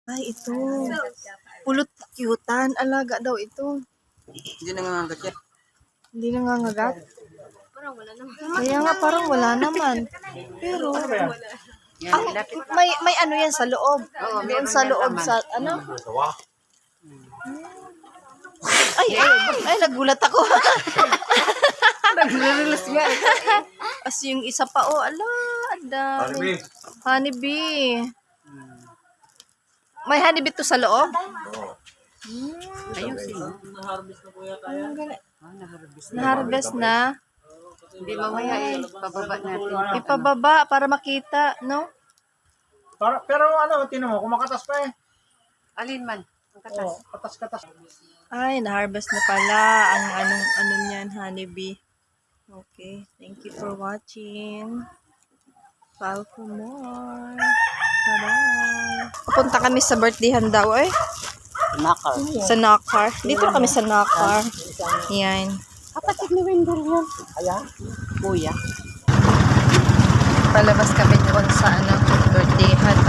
Ay, ito. Pulot kyutan. Alaga daw ito. Hindi nangangagat yan. Hindi nangangagat. Kaya nga parang wala naman. Pero, may ano yan sa loob. Doon sa loob sa, ano? Ay, nagulat ako. Nagre-release nga. As yung isa pa, ala, ang dami. Honeybee. May honeybee to sa loob? Ayun sino. Na-harvest na. Hindi mamaya pababa natin. Ipababa para makita, no? Pero ano, tinan mo, kumakatas pa eh. Alin man? Ang katas. Oh, katas-katas. Ay, na-harvest na pala ang ano niyan, honeybee. Okay, thank you for watching. Follow for more. Bye-bye. Pupunta kami sa birthdayhan daw eh. Nakar. Sa Nakar. Dito na kami sa Nakar. Yan. Kapatid ni Wendell yan. Ayan. Kuya. Palabas kami doon sa birthday hat.